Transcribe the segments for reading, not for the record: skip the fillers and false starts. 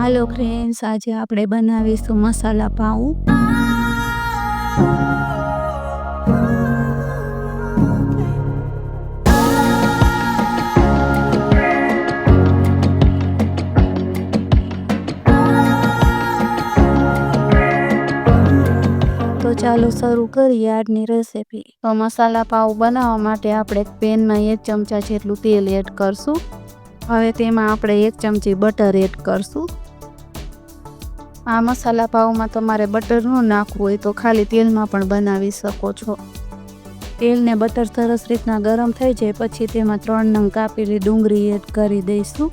હાલો friends, આજે આપણે બનાવીશું મસાલા પાઉં। તો ચાલો શરૂ કરીએ આજની રેસીપી। તો મસાલા પાઉં બનાવવા માટે આપણે પેનમાં 1 ચમચા જેટલું તેલ એડ કરશું। હવે તેમાં આપણે 1 ચમચી બટર એડ કરશું। આ મસાલા પાઉંમાં તમારે બટર ન નાખવું હોય તો ખાલી તેલમાં પણ બનાવી શકો છો। તેલ ને બટર સરસ રીતના ગરમ થઈ જાય પછી તેમાં 3 નંગ કાપેલી ડુંગળી એડ કરી દઈશું।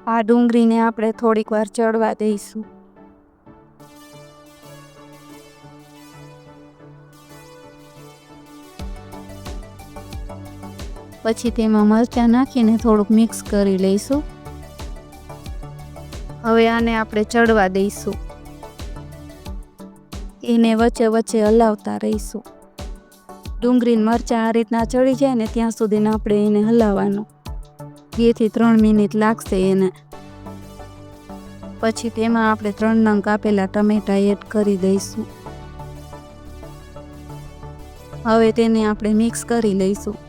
આ ડુંગળીને આપણે થોડીક વાર ચડવા દઈશું। પછી તેમાં મરચાં નાખીને થોડુંક મિક્સ કરી લઈશું। હવે આને આપણે ચડવા દઈશું। એને વચ્ચે વચ્ચે હલાવતા રહીશું। ડુંગળી ને મરચાં આ રીતના ચડી જાય ને ત્યાં સુધી આપણે એને હલાવવાનું। 2 થી 3 મિનિટ લાગશે એને। પછી તેમાં આપણે 3 નંગ કાપેલા ટમેટા એડ કરી દઈશું। હવે તેને આપણે મિક્સ કરી લઈશું।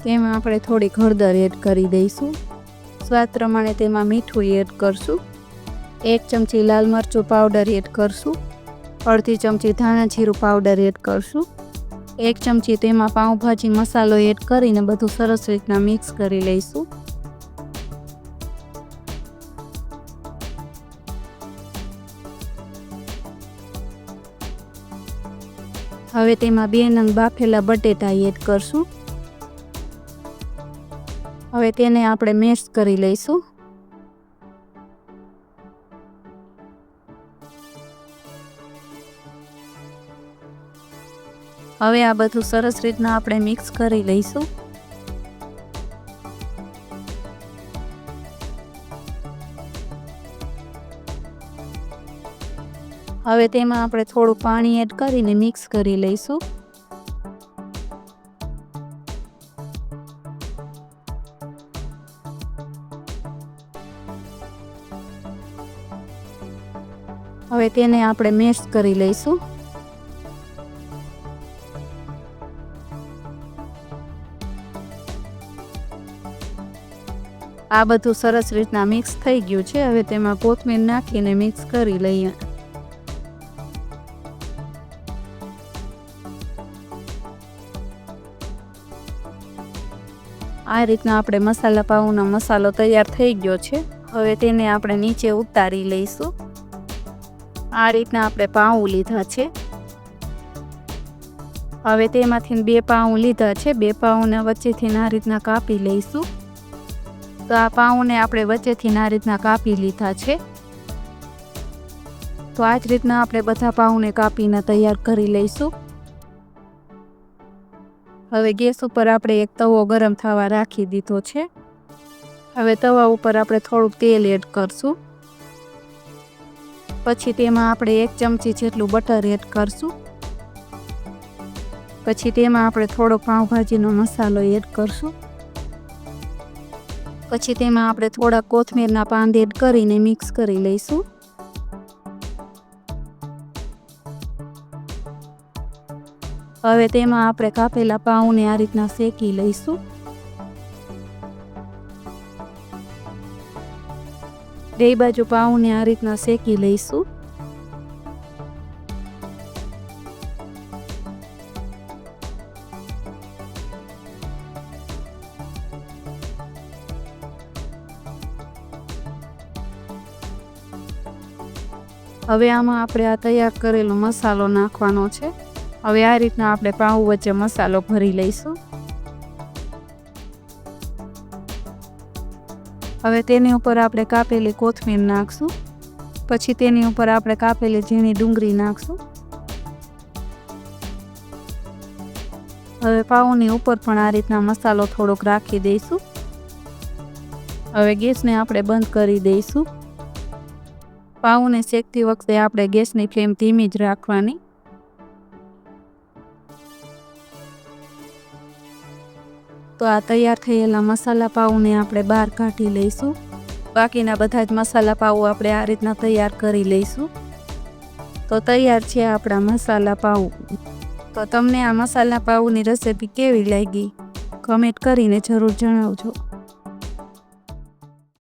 તેમાં આપણે થોડીક હળદર એડ કરી દઈશું। સ્વાદ પ્રમાણે તેમાં મીઠું એડ કરશું। 1 ચમચી લાલ મરચું પાવડર એડ કરશું। અડધી ચમચી ધાણા જીરું પાવડર એડ કરશું। 1 ચમચી તેમાં પાઉંભાજી મસાલો એડ કરીને બધું સરસ રીતના મિક્સ કરી લઈશું। હવે તેમાં 2 નંગ બાફેલા બટેટા એડ કરશું। હવે તેને આપણે મેશ કરી લઈશું। હવે આ બધું સરસ રીતના આપણે મિક્સ કરી લઈશું। હવે તેમાં આપણે થોડું પાણી એડ કરીને મિક્સ કરી લઈશું। હવે તેને આપણે મેશ કરી લઈશું। આ બધું સરસ રીતના મિક્સ થઈ ગયું છે। હવે તેમાં કોથમીર નાખીને મિક્સ કરી લઈએ। આ રીતના આપણે મસાલા પાઉંનો મસાલો તૈયાર થઈ ગયો છે। હવે તેને આપણે નીચે ઉતારી લઈશું। આ રીતના આપણે પાઉં લીધા છે। હવે તેમાંથી 2 પાઉં લીધા છે। 2 પાઉંને વચ્ચેથી આ રીતના કાપી લઈશું। તો આ પાઉંને આપણે વચ્ચેથી આ રીતના કાપી લીધા છે। તો આ જ રીતના આપણે બધા પાઉંને કાપીને તૈયાર કરી લઈશું। હવે ગેસ ઉપર આપણે એક તવો ગરમ થવા રાખી દીધો છે। હવે તવા ઉપર આપણે થોડુંક તેલ એડ કરશું। પછી તેમાં આપણે 1 ચમચી જેટલું બટર એડ કરશું। પછી તેમાં આપણે થોડો પાઉંભાજીનો મસાલો એડ કરશું। પછી તેમાં આપણે થોડા કોથમીરના પાન એડ કરીને મિક્સ કરી લઈશું। હવે તેમાં આપણે કાપેલા પાઉંને આ રીતના શેકી લઈશું। બે બાજુ પાઉંને આ રીતના શેકી લઈશું। હવે આમાં આપણે આ તૈયાર કરેલો મસાલો નાખવાનો છે। હવે આ રીતના આપણે પાઉં વચ્ચે મસાલો ભરી લઈશું। હવે તેની ઉપર આપણે કાપેલી કોથમીર નાખશું। પછી તેની ઉપર આપણે કાપેલી ઝીણી ડુંગળી નાખશું। હવે પાઉંની ઉપર પણ આ રીતના મસાલો થોડોક રાખી દઈશું। હવે ગેસને આપણે બંધ કરી દઈશું। પાઉને શેકતી વખતે આપણે ગેસની ફ્લેમ ધીમી જ રાખવાની। તો આ તૈયાર થયેલા મસાલા પાઉને આપણે બહાર કાઢી લઈશું। બાકીના બધા જ મસાલા પાઉ આપણે આ રીતના તૈયાર કરી લઈશું। તો તૈયાર છે આપણા મસાલા પાઉ। તો તમને આ મસાલા પાઉની રેસિપી કેવી લાગી કમેન્ટ કરીને જરૂર જણાવજો।